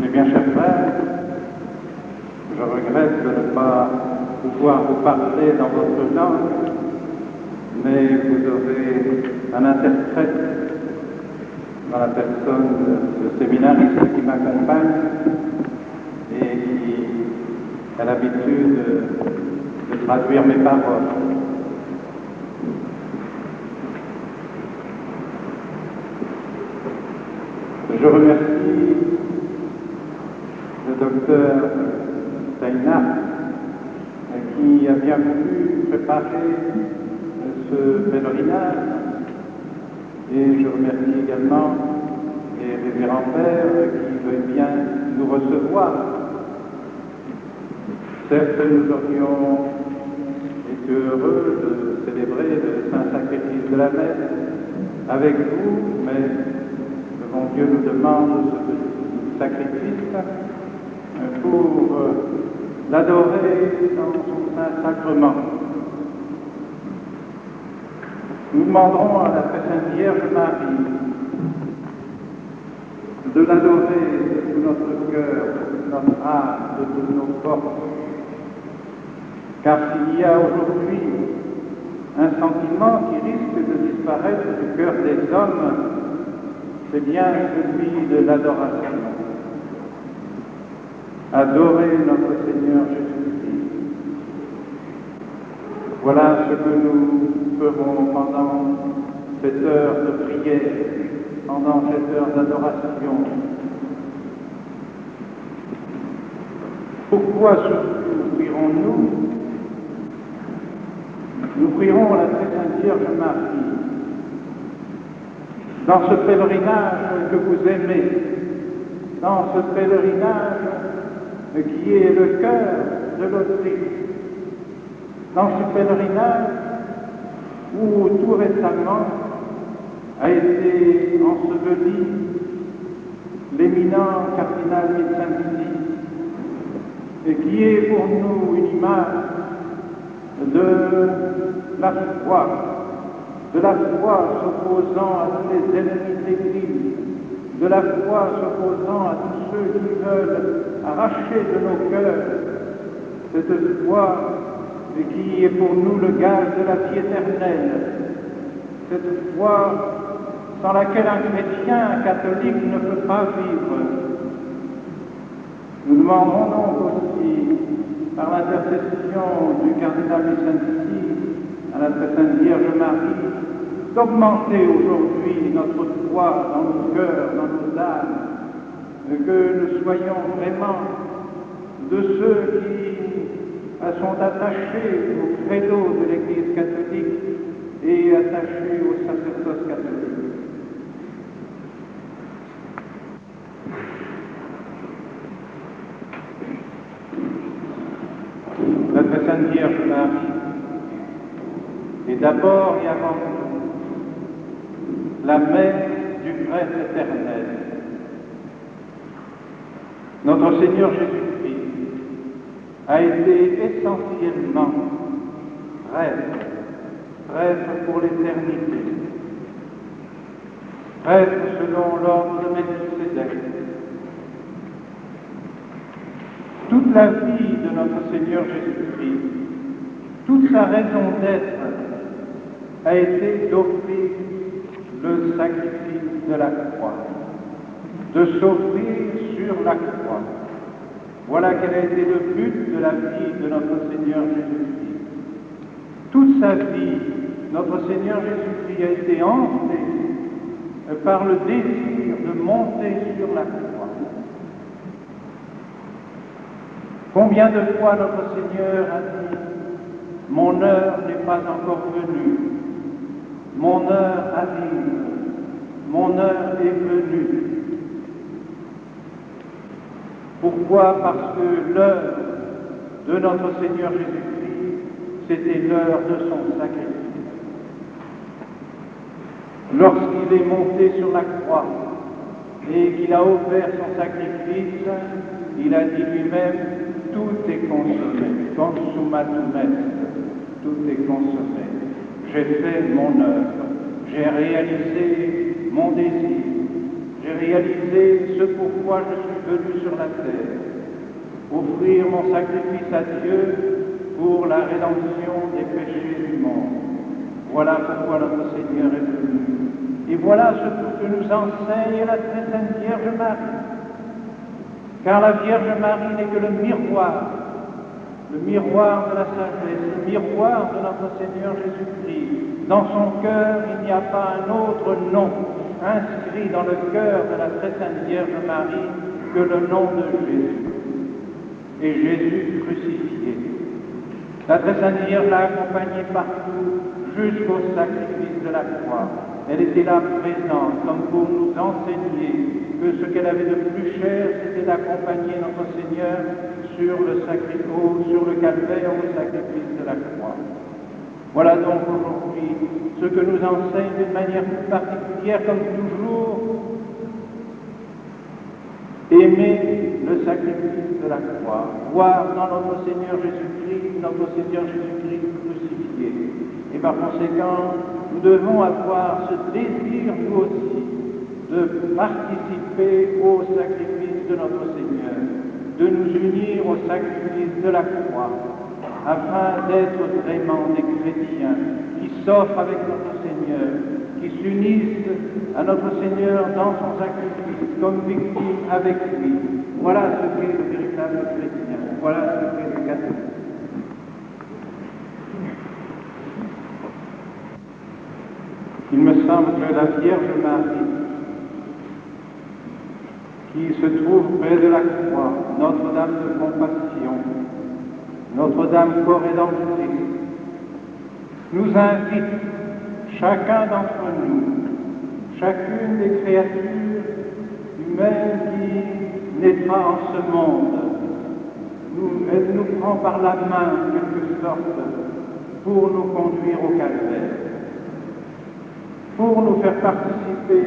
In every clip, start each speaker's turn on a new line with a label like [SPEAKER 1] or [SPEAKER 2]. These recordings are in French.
[SPEAKER 1] Eh bien, chers frères, je regrette de ne pas pouvoir vous parler dans votre langue, mais vous aurez un interprète dans la personne de séminariste qui m'accompagne et qui a l'habitude de traduire mes paroles. Je remercie le docteur Steinach qui a bien voulu préparer ce pèlerinage et je remercie également les révérends pères qui veulent bien nous recevoir. Certes, nous aurions été heureux de célébrer le Saint-Sacrifice de la messe avec vous, mais le bon Dieu nous demande ce petit sacrifice pour l'adorer dans son Saint-Sacrement. Nous demanderons à la très Sainte Vierge Marie de l'adorer de tout notre cœur, de toute notre âme, de toutes nos forces. Car s'il y a aujourd'hui un sentiment qui risque de disparaître du cœur des hommes, c'est bien celui de l'adoration. Adorer notre Seigneur Jésus-Christ. Voilà ce que nous ferons pendant cette heure de prière, pendant cette heure d'adoration. Pourquoi surtout prierons-nous? Nous prierons la très Sainte Vierge Marie dans ce pèlerinage que vous aimez, dans ce pèlerinage qui est le cœur de l'Autriche, dans ce pèlerinage où tout récemment a été enseveli l'éminent cardinal Vincenzi, et qui est pour nous une image de la foi s'opposant à tous les ennemis de l'Église, de la foi s'opposant à tous ceux qui veulent arracher de nos cœurs cette foi qui est pour nous le gage de la vie éternelle, cette foi sans laquelle un chrétien, un catholique ne peut pas vivre. Nous demanderons donc aussi, par l'intercession du cardinal Vincenzi, à la très Sainte Vierge Marie, d'augmenter aujourd'hui notre foi dans nos cœurs, dans nos âmes, que nous soyons vraiment de ceux qui sont attachés au credo de l'Église catholique et attachés au sacerdoce catholique. La très Sainte Vierge Marie est d'abord et avant tout la mère du Prince éternel. Notre Seigneur Jésus-Christ a été essentiellement prêtre pour l'éternité, prêtre selon l'ordre de Melchisédek. Toute la vie de notre Seigneur Jésus-Christ, toute sa raison d'être a été d'offrir le sacrifice de la croix, de s'offrir sur la croix. Voilà quel a été le but de la vie de notre Seigneur Jésus-Christ. Toute sa vie, notre Seigneur Jésus-Christ a été hanté par le désir de monter sur la croix. Combien de fois notre Seigneur a dit « Mon heure n'est pas encore venue, mon heure arrive, mon heure est venue ». Pourquoi? Parce que l'heure de notre Seigneur Jésus-Christ, c'était l'heure de son sacrifice. Lorsqu'il est monté sur la croix et qu'il a offert son sacrifice, il a dit lui-même « Tout est consommé, consumatum est, tout est consommé. J'ai fait mon œuvre, j'ai réalisé mon désir, j'ai réalisé ce pourquoi je suis venu sur la terre, offrir mon sacrifice à Dieu pour la rédemption des péchés du monde. Voilà pourquoi notre Seigneur est venu. Et voilà ce que nous enseigne la très sainte Vierge Marie. Car la Vierge Marie n'est que le miroir de la sagesse, le miroir de notre Seigneur Jésus-Christ. Dans son cœur, il n'y a pas un autre nom inscrit dans le cœur de la très sainte Vierge Marie que le nom de Jésus. Et Jésus crucifié. La très sainte Vierge l'a accompagné partout jusqu'au sacrifice de la croix. Elle était là présente comme pour nous enseigner que ce qu'elle avait de plus cher, c'était d'accompagner notre Seigneur sur le calvaire au sacrifice de la croix. Voilà donc aujourd'hui ce que nous enseigne d'une manière plus particulière, comme toujours, aimer le sacrifice de la croix, voir dans notre Seigneur Jésus-Christ crucifié. Et par conséquent, nous devons avoir ce désir, nous aussi, de participer au sacrifice de notre Seigneur, de nous unir au sacrifice de la croix, afin d'être vraiment des chrétiens qui s'offrent avec notre Seigneur, qui s'unissent à notre Seigneur dans son sacrifice, comme victime avec lui. Voilà ce qu'est le véritable chrétien, voilà ce qu'est le catholique. Il me semble que la Vierge Marie, qui se trouve près de la croix, Notre-Dame de Compassion, Notre-Dame co-rédemptrice, nous invite, chacun d'entre nous, chacune des créatures humaines qui naîtra en ce monde, elle nous prend par la main, en quelque sorte, pour nous conduire au calvaire, pour nous faire participer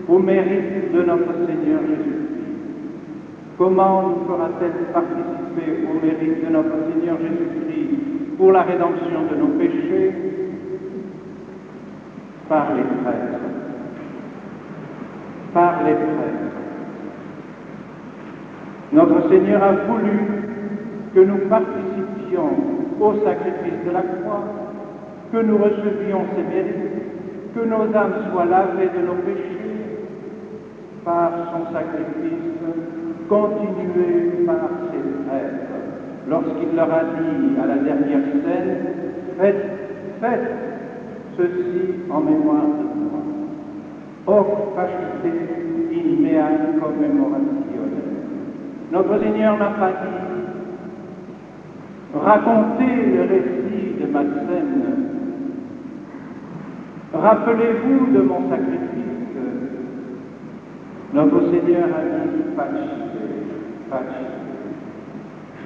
[SPEAKER 1] au mérite de notre Seigneur Jésus-Christ. Comment nous fera-t-elle participer au mérite de notre Seigneur Jésus-Christ pour la rédemption de nos péchés? Par les prêtres. Par les prêtres. Notre Seigneur a voulu que nous participions au sacrifice de la croix, que nous recevions ses mérites, que nos âmes soient lavées de nos péchés par son sacrifice, continué par ses prêtres, lorsqu'il leur a dit à la dernière scène, faites ceci en mémoire de moi. Hoc facite in mea commemoratione. Notre Seigneur n'a pas dit, racontez le récit de ma scène, rappelez-vous de mon sacrifice. Notre Seigneur a dit,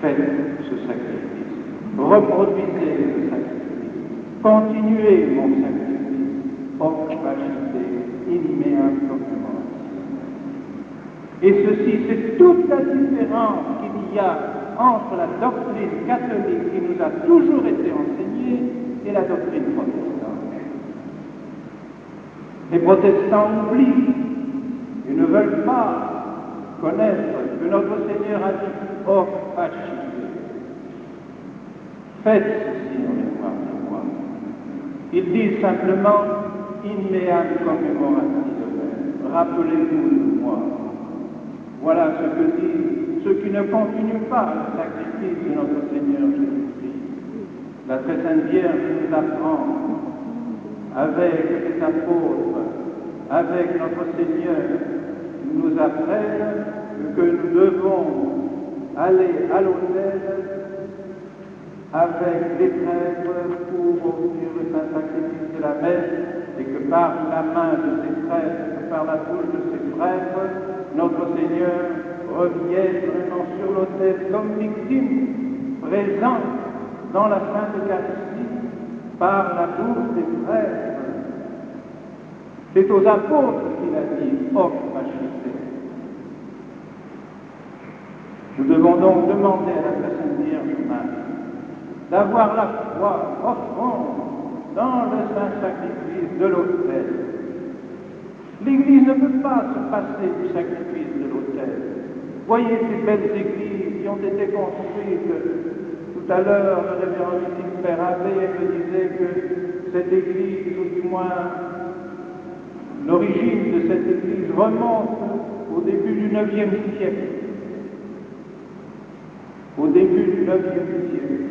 [SPEAKER 1] faites ce sacrifice, reproduisez ce sacrifice, continuez mon sacrifice, hoc facite in mea commemoratione. Et ceci, c'est toute la différence qu'il y a entre la doctrine catholique qui nous a toujours été enseignée et la doctrine protestante. Les protestants oublient et ne veulent pas connaître que notre Seigneur a dit « Hoc facite ». Faites ceci en mémoire de moi. Ils disent simplement « In meam commemoratione ». Rappelez-vous de moi. Voilà ce que disent ceux qui ne continuent pas le sacrifice de notre Seigneur Jésus-Christ. La très sainte Vierge nous apprend avec les apôtres, avec notre Seigneur, nous apprennent que nous devons aller à l'autel avec les prêtres pour offrir le saint sacrifice de la messe, et que par la main de ces prêtres, que par la bouche de ces prêtres, notre Seigneur revienne vraiment sur l'autel comme victime, présent dans la Sainte Eucharistie, par la bouche des prêtres. C'est aux apôtres qu'il a dit « Hoc facite ». Nous devons donc demander à la très sainte Vierge Marie d'avoir la foi profonde dans le saint sacrifice de l'autel, L'Église ne peut pas se passer du sacrifice de l'autel. Voyez ces belles églises qui ont été construites. Tout à l'heure, le révérend Père Abbé me disait que cette église, ou du moins l'origine de cette église, remonte au début du IXe siècle. Au début du IXe siècle.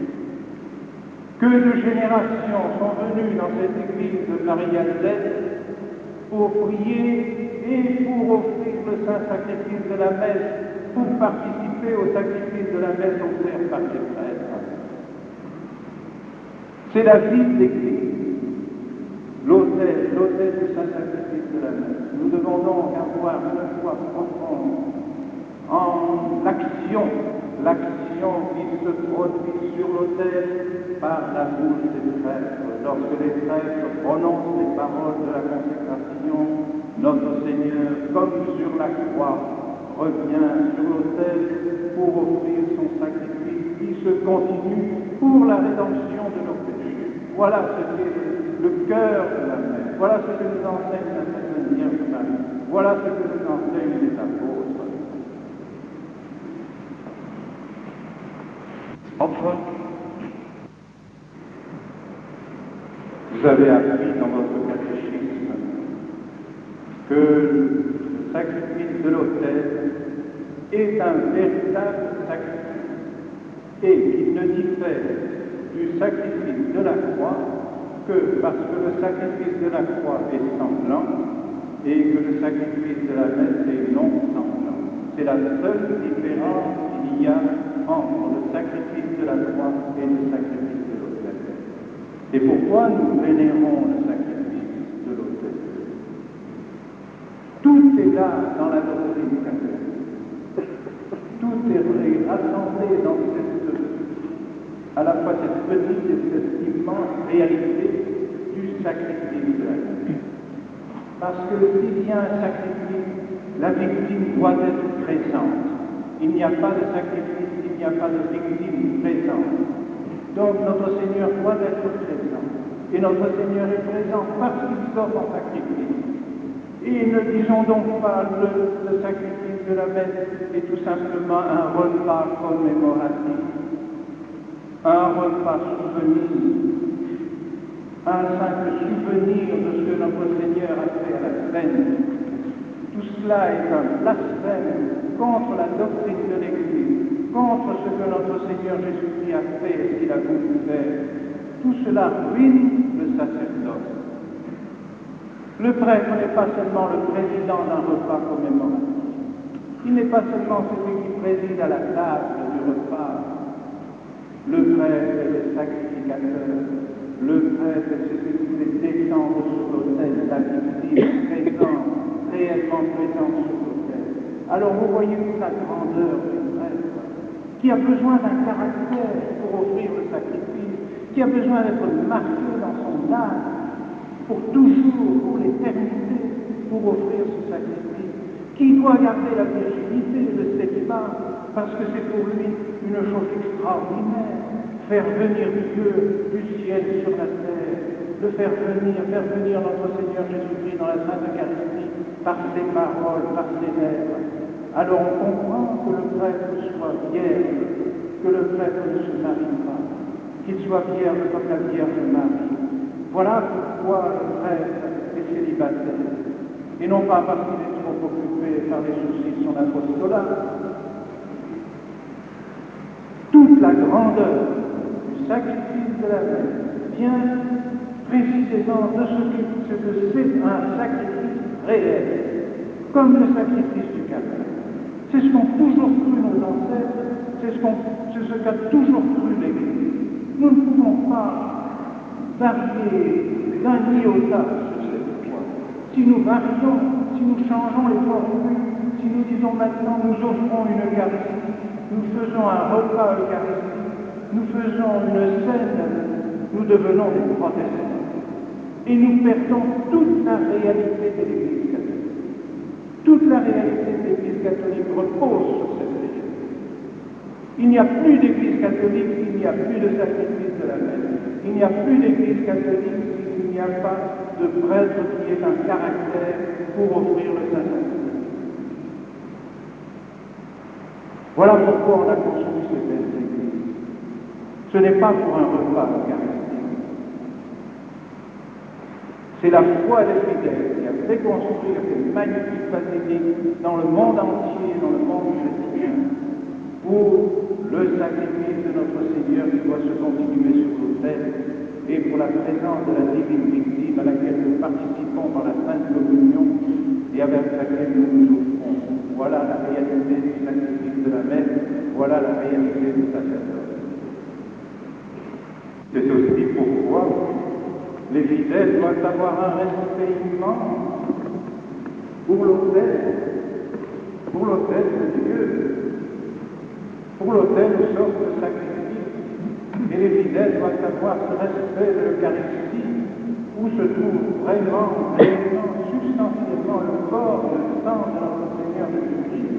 [SPEAKER 1] Que de générations sont venues dans cette église de Marie-Alzette pour prier et pour offrir le saint sacrifice de la messe, pour participer au sacrifice de la messe offert par les prêtres. C'est la vie de l'Église, l'autel du saint sacrifice de la messe. Nous devons donc avoir une foi profonde en l'action qui se produit sur l'autel par la bouche des prêtres. Lorsque les prêtres prononcent les paroles de la consécration, notre Seigneur, comme sur la croix, revient sur l'autel pour offrir son sacrifice qui se continue pour la rédemption de nos péchés. Voilà ce qu'est le cœur de la messe. Voilà ce que nous enseigne la Sainte Vierge Marie. Voilà ce que nous enseignent les apôtres. Enfin, vous avez appris dans votre catéchisme que le sacrifice de l'autel est un véritable sacrifice et qu'il ne diffère du sacrifice de la croix que parce que le sacrifice de la croix est sanglant et que le sacrifice de la messe est non sanglant. C'est la seule différence qu'il y a entre le sacrifice de la croix et le sacrifice de l'autel. Et pourquoi nous vénérons le sacrifice de l'autel? Tout est là dans la doctrine catholique. Tout est rassemblé dans à la fois cette petite et cette immense réalité du sacrifice de la vie. Parce que s'il y a un sacrifice, la victime doit être présente. Il n'y a pas de sacrifice, il n'y a pas de victime présente. Donc notre Seigneur doit être présent. Et notre Seigneur est présent parce qu'il s'offre en sacrifice. Et ne disons donc pas le sacrifice de la messe est tout simplement un repas commémoratif, un repas souvenir, un simple souvenir de ce que notre Seigneur a fait à la scène. Tout cela est un blasphème contre la doctrine de l'Église, contre ce que notre Seigneur Jésus-Christ a fait et ce qu'il a voulu faire. Tout cela ruine le sacerdoce. Le prêtre n'est pas seulement le président d'un repas commémoratif. Il n'est pas seulement celui qui préside à la table du repas. Le prêtre est le sacrificateur. Le prêtre est celui qui fait descendre sur l'autel la victime présente, réellement présente sur l'autel. Alors vous voyez toute la grandeur du prêtre, qui a besoin d'un caractère pour offrir le sacrifice, qui a besoin d'être marqué dans son âme, pour toujours, pour l'éternité, pour offrir ce sacrifice, qui doit garder la virginité de célibat, parce que c'est pour lui une chose extraordinaire, faire venir Dieu du ciel sur la terre, de faire venir notre Seigneur Jésus-Christ dans la Sainte Eucharistie, par ses paroles, par ses lèvres. Alors on comprend que le prêtre soit vierge, que le prêtre ne se marie pas, qu'il soit vierge comme la Vierge Marie. Voilà pourquoi le prêtre est célibataire, et non pas parce qu'il est trop occupé par les soucis de son apostolat. Toute la grandeur du sacrifice de la messe vient précisément de ce que c'est un sacrifice réel, comme le sacrifice du carême. C'est ce qu'ont toujours cru nos ancêtres, c'est ce qu'a toujours cru l'Église. Nous ne pouvons pas varier d'un iota sur cette foi. Si nous varions, si nous changeons les formules, si nous disons maintenant nous offrons une Eucharistie, nous faisons un repas eucharistique, nous faisons une scène, nous devenons des protestants. Et nous perdons toute la réalité de l'Église catholique. Toute la réalité de l'Église catholique repose sur cette réalité. Il n'y a plus d'Église catholique s'il n'y a plus de sacrifice de la messe. Il n'y a plus d'Église catholique s'il n'y a pas de prêtre qui ait un caractère pour offrir le Saint-Sacrement. Voilà pourquoi on a construit ces belles églises. Ce n'est pas pour un repas eucharistique. C'est la foi des fidèles qui a fait construire ces magnifiques basiliques dans le monde entier, dans le monde chrétien, pour le sacrifice de notre Seigneur qui doit se continuer sur l'autel et pour la présence de la divine victime à laquelle nous participons dans la Sainte Communion et avec laquelle nous nous offrons. Voilà la réalité du sacrifice de la messe, voilà la réalité du sacerdoce. C'est aussi pourquoi les fidèles doivent avoir un respect immense pour l'autel de Dieu, pour l'autel où sort le sacrifice. Et les fidèles doivent avoir ce respect de l'Eucharistie, où se trouve vraiment, réellement, substantiellement le corps et le sang de notre Seigneur Jésus-Christ.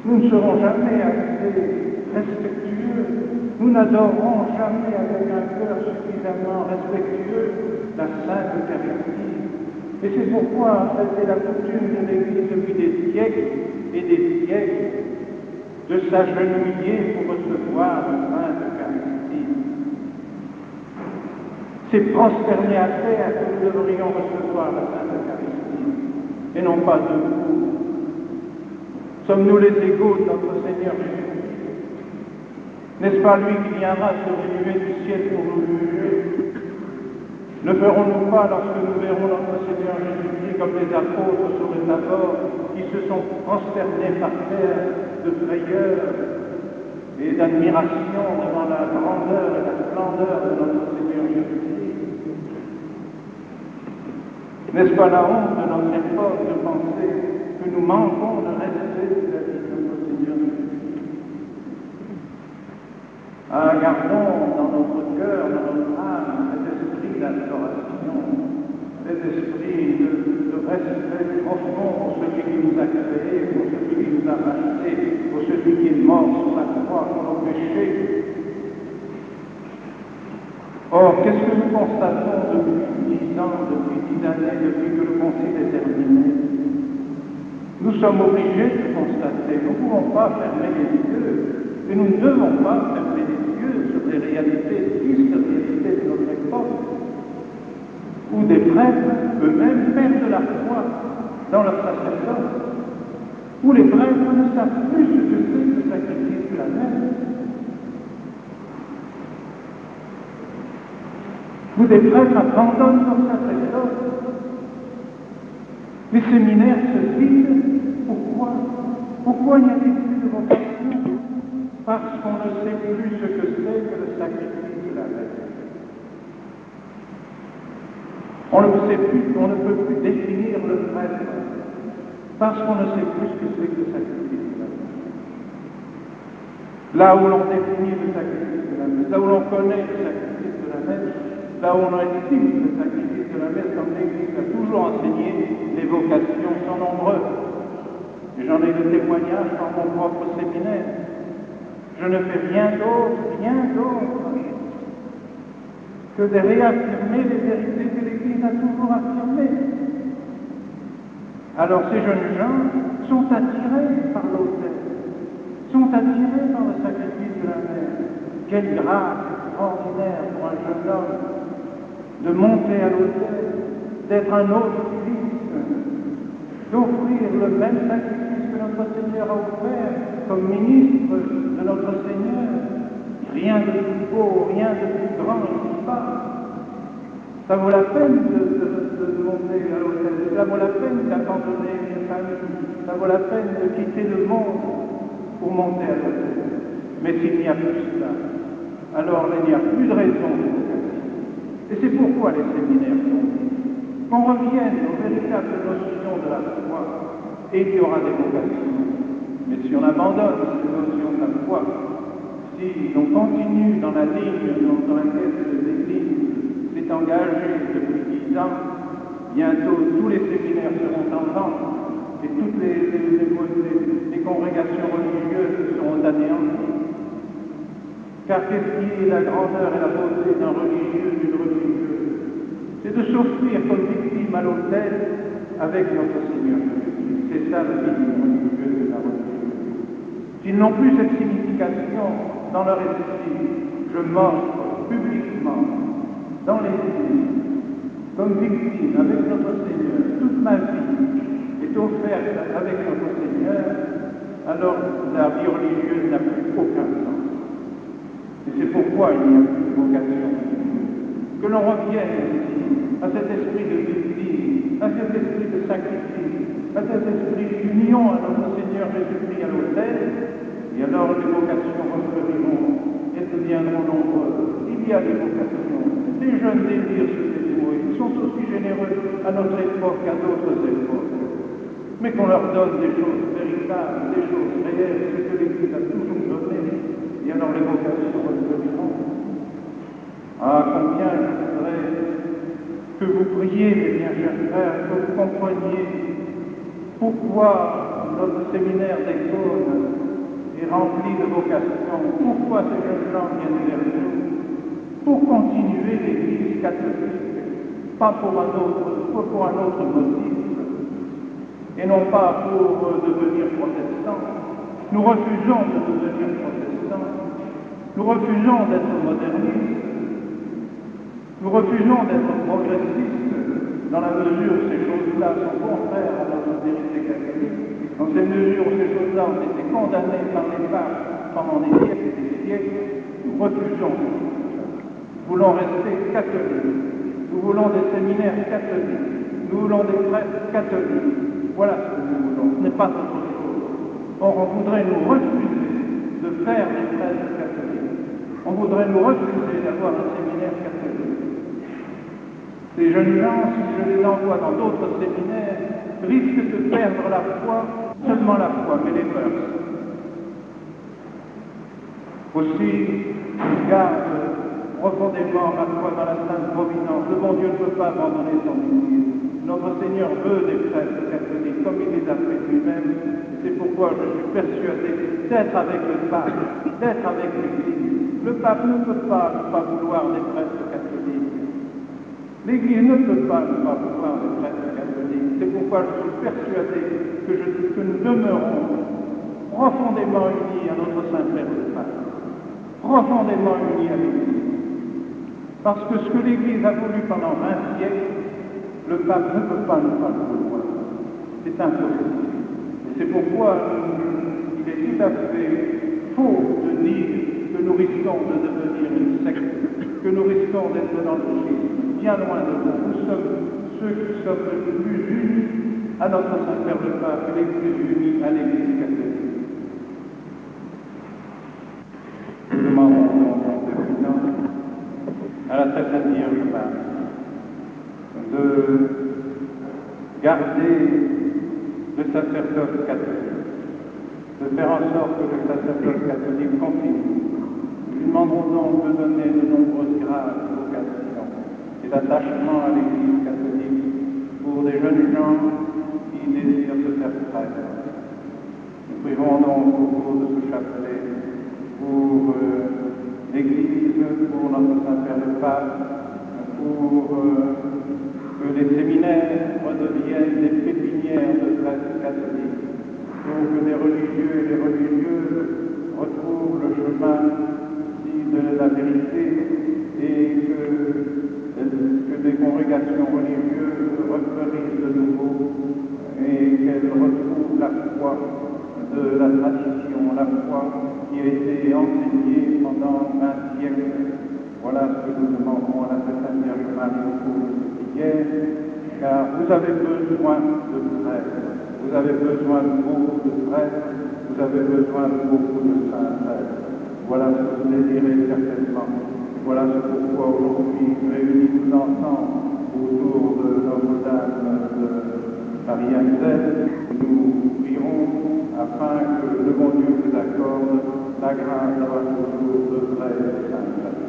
[SPEAKER 1] Nous ne serons jamais assez respectueux, nous n'adorerons jamais avec un cœur suffisamment respectueux la Sainte Eucharistie. Et c'est pourquoi c'était la coutume de l'Église depuis des siècles et des siècles de s'agenouiller pour recevoir la Sainte Eucharistie. C'est prosterner à terre que nous devrions recevoir la Sainte Eucharistie, et non pas debout. Sommes-nous les égaux de notre Seigneur Jésus-Christ? N'est-ce pas lui qui viendra se révéler du ciel pour nous juger? Ne ferons-nous pas, lorsque nous verrons notre Seigneur Jésus-Christ comme les apôtres sur le Tabor, qui se sont prosternés par terre de frayeur et d'admiration devant la grandeur et la splendeur de notre Seigneur Jésus-Christ? N'est-ce pas la honte de notre époque de penser que nous manquons de respect de la vie de notre Seigneur Jésus-Christ? Gardons dans notre cœur, dans notre âme, cet esprit d'adoration, cet esprit de respect profond pour celui qui nous a créés, pour celui qui nous a rachetés, pour celui qui est mort sur la croix pour nos péchés. Or, qu'est-ce que nous constatons depuis 10 ans, depuis 10 années, depuis que le Concile est terminé? Nous sommes obligés de constater, nous ne pouvons pas fermer les yeux, et nous ne devons pas fermer les yeux sur les réalités, tristes réalités de notre époque, où des prêtres eux-mêmes perdent la foi dans leur sacerdoce, où les prêtres ne savent plus ce que c'est que le sacrifice de la messe, où des prêtres abandonnent leur sacerdoce. Les séminaires se vident. Pourquoi? Pourquoi n'y a-t-il plus de vocation? Parce qu'on ne sait plus ce que c'est que le sacrifice de la messe. On ne sait plus, on ne peut plus définir le prêtre, parce qu'on ne sait plus ce que c'est que le sacrifice de la messe. Là où l'on définit le sacrifice de la messe, là où l'on connaît le sacrifice de la messe, là où on estime le sacrifice de la messe, comme l'Église a toujours enseigné, les vocations sont nombreuses. Et j'en ai le témoignage dans mon propre séminaire. Je ne fais rien d'autre que de réaffirmer les vérités que l'Église a toujours affirmées. Alors ces jeunes gens sont attirés par l'autel, sont attirés par le sacrifice de la messe. Quelle grâce extraordinaire pour un jeune homme de monter à l'autel, d'être un autre Christ, d'offrir le même sacrifice que notre Seigneur a offert comme ministre de notre Seigneur. Rien de plus beau, rien de plus grand ici-bas. Ça vaut la peine de monter à l'autel, ça vaut la peine d'abandonner une famille, ça vaut la peine de quitter le monde pour monter à l'autel. Mais s'il n'y a plus cela, alors il n'y a plus de raison de vocation. Et c'est pourquoi les séminaires sont qu'on revienne aux véritables notions de la foi, et qu'il y aura des vocations. Mais si on abandonne ces notions de la foi, si on continue dans la ligne dans laquelle l'Église s'est engagée depuis 10 ans, bientôt tous les séminaires seront en vente et toutes les congrégations religieuses seront anéanties. Car qu'est-ce qui est la grandeur et la beauté d'un religieux, d'une religieuse? c'est de s'offrir comme victime à l'autel avec notre Seigneur Jésus. C'est ça le rite religieux de la religion. S'ils n'ont plus cette signification dans leur esprit, je m'offre publiquement dans les églises comme victime avec notre Seigneur. Toute ma vie est offerte avec notre Seigneur, alors la vie religieuse n'a plus aucun sens. Et c'est pourquoi il n'y a plus de vocation. Que l'on revienne ici à cet esprit de victime, à cet esprit de sacrifice, à cet esprit d'union à notre Seigneur Jésus-Christ à l'autel, et alors les vocations refleuriront et deviendront nombreuses. Il y a des vocations, des jeunes désirs se dévouer, ils sont aussi généreux à notre époque qu'à d'autres époques. Mais qu'on leur donne des choses véritables, des choses réelles, ce que l'Église a toujours donné, et alors les vocations refleuriront. Ah, combien je voudrais que vous priez, mes bien chers frères, que vous compreniez pourquoi notre séminaire d'Aixonne est rempli de vocations, pourquoi ces jeunes gens viennent vers nous, pour continuer l'Église catholique, pas pour un autre motif, et non pas pour devenir protestants. Nous refusons de devenir protestants, nous refusons d'être modernistes, nous refusons d'être progressistes dans la mesure où ces choses-là sont contraires à notre vérité catholique, dans ces mesures où ces choses-là ont été condamnées par les papes pendant des siècles et des siècles. Nous refusons. Nous voulons rester catholiques. Nous voulons des séminaires catholiques. Nous voulons des prêtres catholiques. Voilà ce que nous voulons. Ce n'est pas autre chose. Or, on voudrait nous refuser de faire des prêtres catholiques. On voudrait nous refuser d'avoir un séminaire catholique. Ces jeunes gens, si je les envoie dans d'autres séminaires, risquent de perdre la foi, seulement la foi, mais les mœurs. Aussi, je garde profondément ma foi dans la Sainte Providence. Le bon Dieu ne peut pas abandonner son Église. Notre Seigneur veut des prêtres catholiques, comme il les a fait lui-même. C'est pourquoi je suis persuadé d'être avec le pape, d'être avec l'Église. Le pape ne peut pas ne pas vouloir des prêtres catholiques. L'Église ne peut pas ne pas vouloir des prêtres catholiques. C'est pourquoi je suis persuadé que nous demeurons profondément unis à notre Saint-Père le Pape, profondément unis à l'Église. Parce que ce que l'Église a voulu pendant 20 siècles, le pape ne peut pas ne pas le vouloir. C'est impossible. Et c'est pourquoi il est tout à fait faux de dire que nous risquons de devenir une secte, que nous risquons d'être dans le schisme. Bien loin de nous. Nous sommes ceux qui sommes les plus unis à notre Saint-Père le Pape et les plus unis à l'Église catholique. Nous demandons donc maintenant à la Très Sainte Vierge Marie de garder le sacerdoce catholique, de faire en sorte que le sacerdoce catholique continue. Nous demanderons donc de donner de nombreuses grâces aux vocations et d'attachement à l'Église catholique pour des jeunes gens qui désirent se faire prêtre. Nous prierons donc au cours de ce chapelet pour l'Église, pour notre Saint-Père le Pape, pour que les séminaires redeviennent des pépinières de prêtres catholiques, pour que les religieux et les religieuses retrouvent le chemin de la vérité et que des congrégations religieuses refleurissent de nouveau et qu'elles retrouvent la foi de la tradition, la foi qui a été enseignée pendant 20 siècles. Voilà ce que nous demandons à la Sainte Vierge Marie au cours de cette prière, car vous avez besoin de prêtres, vous avez besoin de beaucoup de prêtres, vous avez besoin de beaucoup de saints prêtres. Voilà ce que vous désirez certainement. Voilà ce pourquoi aujourd'hui, réunis tous ensemble autour de Notre-Dame de Marie-Anne, nous prierons afin que le bon Dieu vous accorde la grâce d'avoir toujours de vrais saints.